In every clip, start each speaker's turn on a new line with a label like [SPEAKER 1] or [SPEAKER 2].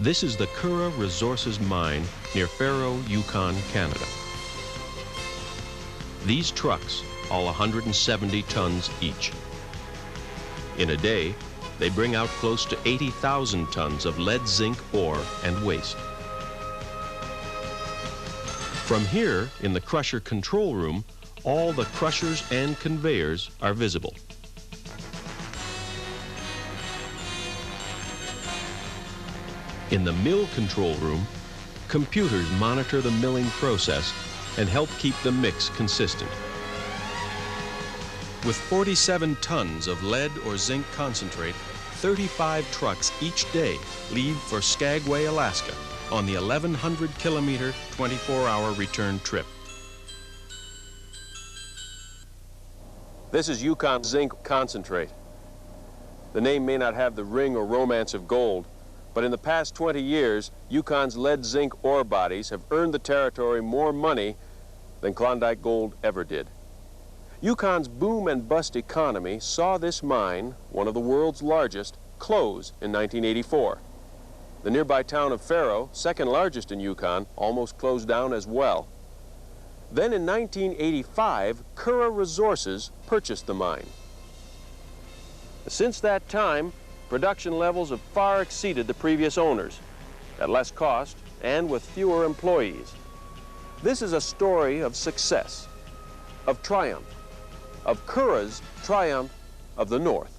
[SPEAKER 1] This is the Curragh Resources Mine near Faro, Yukon, Canada. These trucks haul 170 tons each. In a day, they bring out close to 80,000 tons of lead zinc ore and waste. From here, in the crusher control room, all the crushers and conveyors are visible. In the mill control room, computers monitor the milling process and help keep the mix consistent. With 47 tons of lead or zinc concentrate, 35 trucks each day leave for Skagway, Alaska on the 1,100-kilometer, 24-hour return trip.
[SPEAKER 2] This is Yukon zinc concentrate. The name may not have the ring or romance of gold, but in the past 20 years, Yukon's lead zinc ore bodies have earned the territory more money than Klondike gold ever did. Yukon's boom and bust economy saw this mine, one of the world's largest, close in 1984. The nearby town of Faro, second largest in Yukon, almost closed down as well. Then in 1985, Curragh Resources purchased the mine. Since that time, production levels have far exceeded the previous owners, at less cost and with fewer employees. This is a story of success, of triumph, of Curragh's triumph of the North.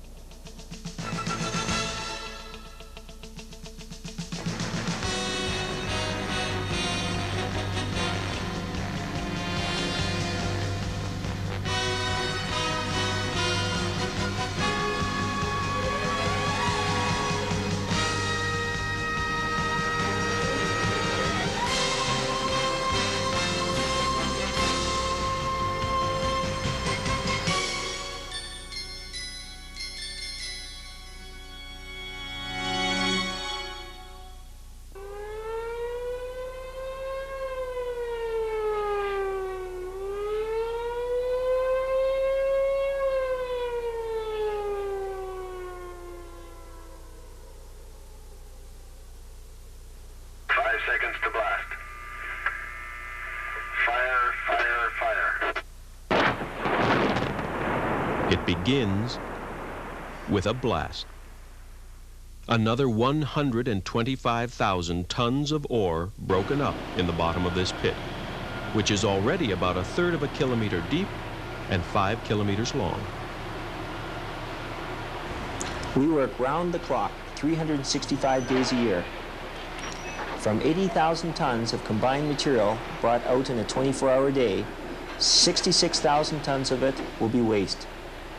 [SPEAKER 3] Seconds to blast. Fire, fire, fire.
[SPEAKER 1] It begins with a blast. Another 125,000 tons of ore broken up in the bottom of this pit, which is already about 1/3 of a kilometer deep and 5 kilometers long.
[SPEAKER 4] We work round the clock, 365 days a year. From 80,000 tons of combined material brought out in a 24-hour day, 66,000 tons of it will be waste.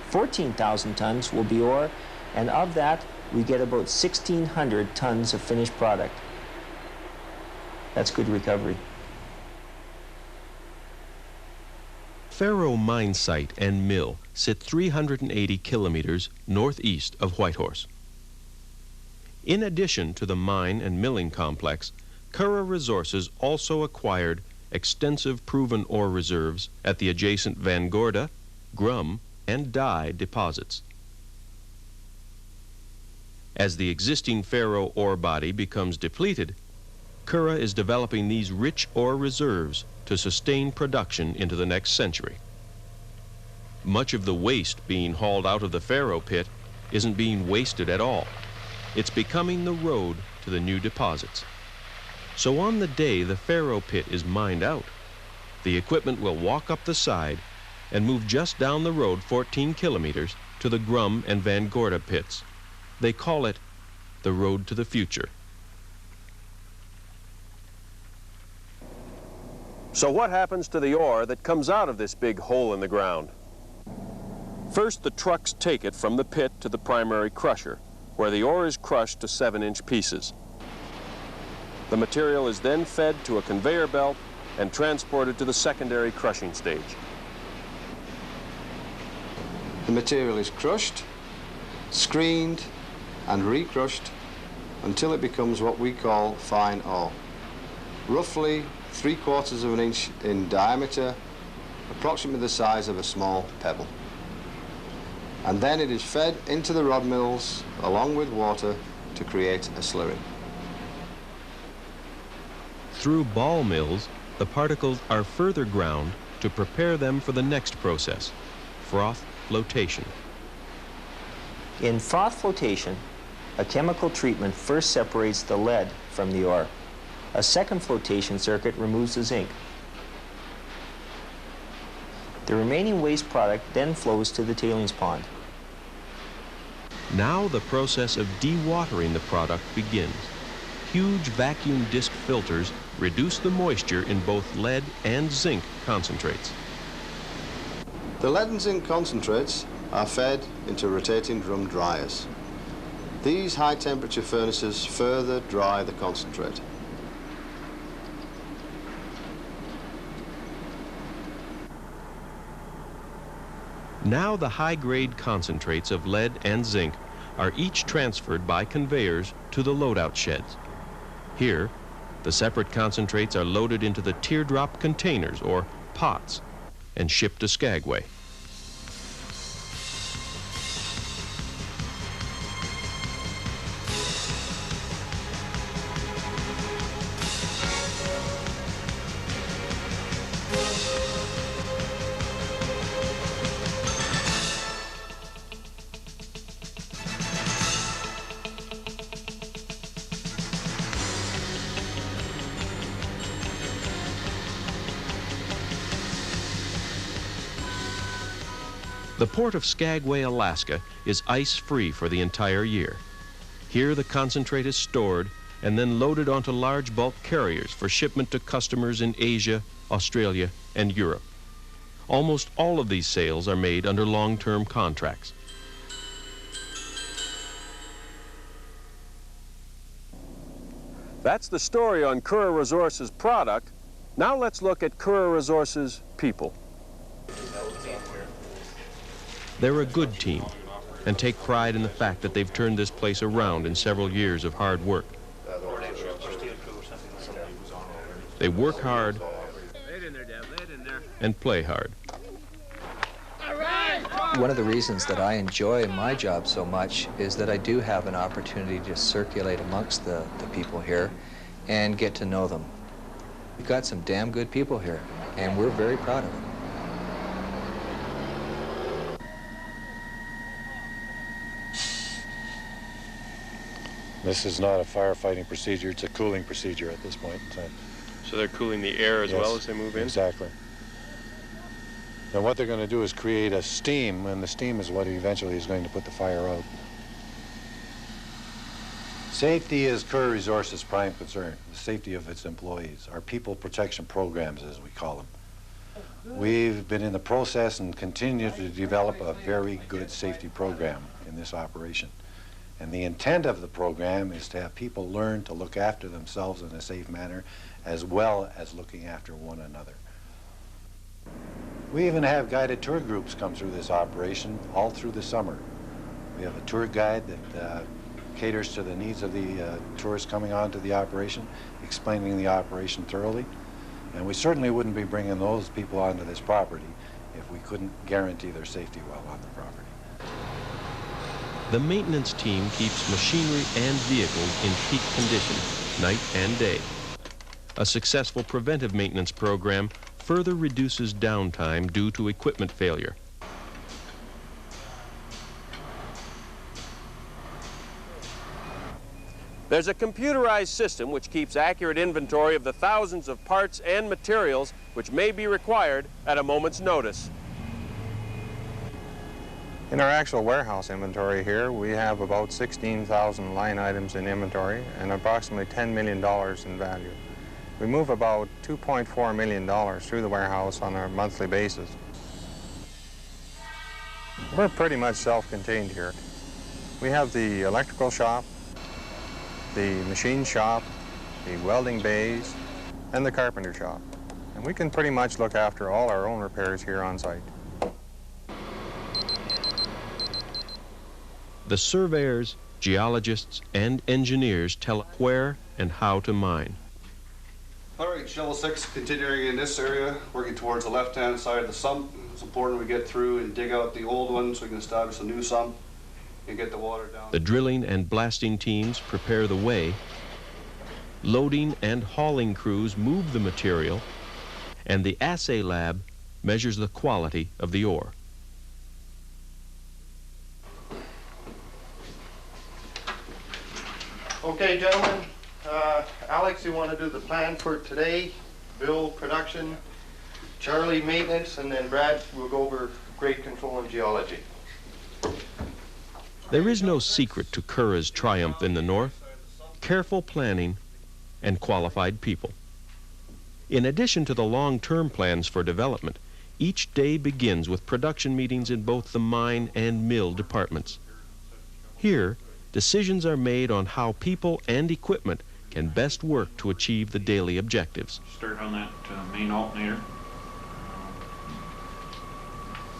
[SPEAKER 4] 14,000 tons will be ore, and of that, we get about 1,600 tons of finished product. That's good recovery.
[SPEAKER 1] Faro Mine Site and Mill sit 380 kilometers northeast of Whitehorse. In addition to the mine and milling complex, Curragh Resources also acquired extensive proven ore reserves at the adjacent Van Gorda, Grum, and Dye deposits. As the existing Faro ore body becomes depleted, Curragh is developing these rich ore reserves to sustain production into the next century. Much of the waste being hauled out of the Faro pit isn't being wasted at all. It's becoming the road to the new deposits. So on the day the Faro pit is mined out, the equipment will walk up the side and move just down the road 14 kilometers to the Grum and Van Gorda pits. They call it the road to the future.
[SPEAKER 2] So what happens to the ore that comes out of this big hole in the ground? First, the trucks take it from the pit to the primary crusher, where the ore is crushed to 7-inch pieces. The material is then fed to a conveyor belt and transported to the secondary crushing stage.
[SPEAKER 5] The material is crushed, screened, and recrushed until it becomes what we call fine ore. Roughly 3/4 of an inch in diameter, approximately the size of a small pebble. And then it is fed into the rod mills along with water to create a slurry.
[SPEAKER 1] Through ball mills, the particles are further ground to prepare them for the next process, froth flotation.
[SPEAKER 4] In froth flotation, a chemical treatment first separates the lead from the ore. A second flotation circuit removes the zinc. The remaining waste product then flows to the tailings pond.
[SPEAKER 1] Now the process of dewatering the product begins. Huge vacuum disc filters reduce the moisture in both lead and zinc concentrates.
[SPEAKER 5] The lead and zinc concentrates are fed into rotating drum dryers. These high-temperature furnaces further dry the concentrate.
[SPEAKER 1] Now the high-grade concentrates of lead and zinc are each transferred by conveyors to the loadout sheds. Here, the separate concentrates are loaded into the teardrop containers, or pots, and shipped to Skagway. The port of Skagway, Alaska is ice-free for the entire year. Here the concentrate is stored and then loaded onto large bulk carriers for shipment to customers in Asia, Australia, and Europe. Almost all of these sales are made under long-term contracts.
[SPEAKER 2] That's the story on Curragh Resources product. Now let's look at Curragh Resources people.
[SPEAKER 1] They're a good team and take pride in the fact that they've turned this place around in several years of hard work. They work hard and play hard.
[SPEAKER 6] One of the reasons that I enjoy my job so much is that I do have an opportunity to circulate amongst the people here and get to know them. We've got some damn good people here, and we're very proud of them.
[SPEAKER 7] This is not a firefighting procedure, it's a cooling procedure at this point in time.
[SPEAKER 2] So they're cooling the air as well as they move in?
[SPEAKER 7] Exactly. Now what they're going to do is create a steam, and the steam is what eventually is going to put the fire out. Safety is Curragh Resources' prime concern, the safety of its employees, our people protection programs as we call them. We've been in the process and continue to develop a very good safety program in this operation. And the intent of the program is to have people learn to look after themselves in a safe manner, as well as looking after one another. We even have guided tour groups come through this operation all through the summer. We have a tour guide that caters to the needs of the tourists coming onto the operation, explaining the operation thoroughly. And we certainly wouldn't be bringing those people onto this property if we couldn't guarantee their safety while on the property.
[SPEAKER 1] The maintenance team keeps machinery and vehicles in peak condition, night and day. A successful preventive maintenance program further reduces downtime due to equipment failure.
[SPEAKER 2] There's a computerized system which keeps accurate inventory of the thousands of parts and materials which may be required at a moment's notice.
[SPEAKER 8] In our actual warehouse inventory here, we have about 16,000 line items in inventory and approximately $10 million in value. We move about $2.4 million through the warehouse on a monthly basis. We're pretty much self-contained here. We have the electrical shop, the machine shop, the welding bays, and the carpenter shop. And we can pretty much look after all our own repairs here on site.
[SPEAKER 1] The surveyors, geologists, and engineers tell where and how to mine.
[SPEAKER 9] All right, shovel 6 continuing in this area, working towards the left-hand side of the sump. It's important we get through and dig out the old one so we can establish a new sump and get the water down.
[SPEAKER 1] The drilling and blasting teams prepare the way, Loading and hauling crews move the material, and the assay lab measures the quality of the ore.
[SPEAKER 10] Okay, gentlemen, Alex, you want to do the plan for today, Bill, production, Charlie, maintenance, and then Brad will go over grade control and geology.
[SPEAKER 1] There is no secret to Curragh's triumph in the north: careful planning and qualified people. In addition to the long-term plans for development, each day begins with production meetings in both the mine and mill departments. Here, decisions are made on how people and equipment can best work to achieve the daily objectives.
[SPEAKER 11] Start on that main alternator.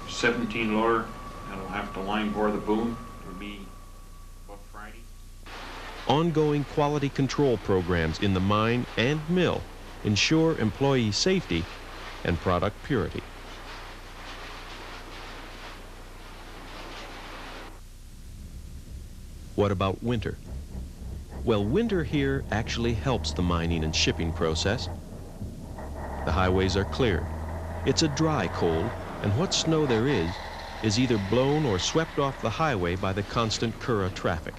[SPEAKER 11] 17 lower, that'll have to line bore the boom. It'll be about Friday.
[SPEAKER 1] Ongoing quality control programs in the mine and mill ensure employee safety and product purity. What about winter? Well, winter here actually helps the mining and shipping process. The highways are cleared. It's a dry cold, and what snow there is either blown or swept off the highway by the constant Curragh traffic.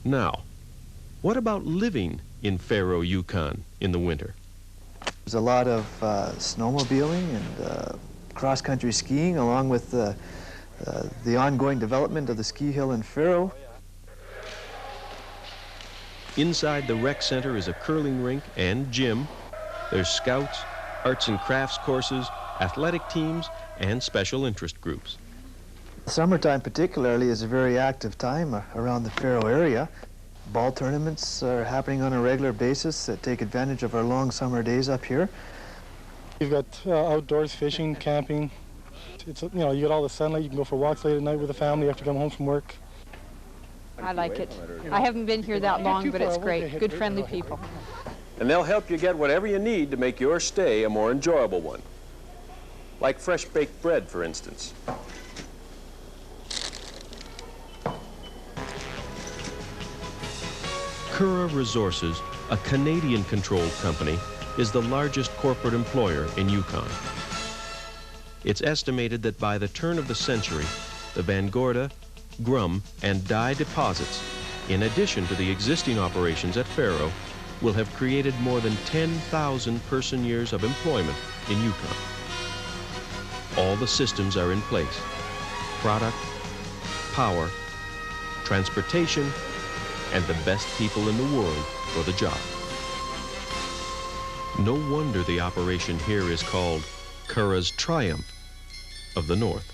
[SPEAKER 1] Now, what about living in Faro, Yukon in the winter?
[SPEAKER 12] There's a lot of snowmobiling and cross-country skiing, along with the ongoing development of the ski hill in Faro.
[SPEAKER 1] Inside the rec center is a curling rink and gym. There's scouts, arts and crafts courses, athletic teams, and special interest groups.
[SPEAKER 12] Summertime particularly is a very active time around the Faro area. Ball tournaments are happening on a regular basis that take advantage of our long summer days up here.
[SPEAKER 13] You've got outdoors fishing, camping. It's, you know, you get all the sunlight. You can go for walks late at night with the family after you come home from work.
[SPEAKER 14] I like it. I haven't been here that long, but it's great. Good, friendly people.
[SPEAKER 2] And they'll help you get whatever you need to make your stay a more enjoyable one. Like fresh baked bread, for instance.
[SPEAKER 1] Curragh Resources, a Canadian-controlled company, is the largest corporate employer in Yukon. It's estimated that by the turn of the century, the Van Gorda, Grum, and Dye deposits, in addition to the existing operations at Faro, will have created more than 10,000 person-years of employment in Yukon. All the systems are in place: product, power, transportation, and the best people in the world for the job. No wonder the operation here is called Curragh's Triumph of the North.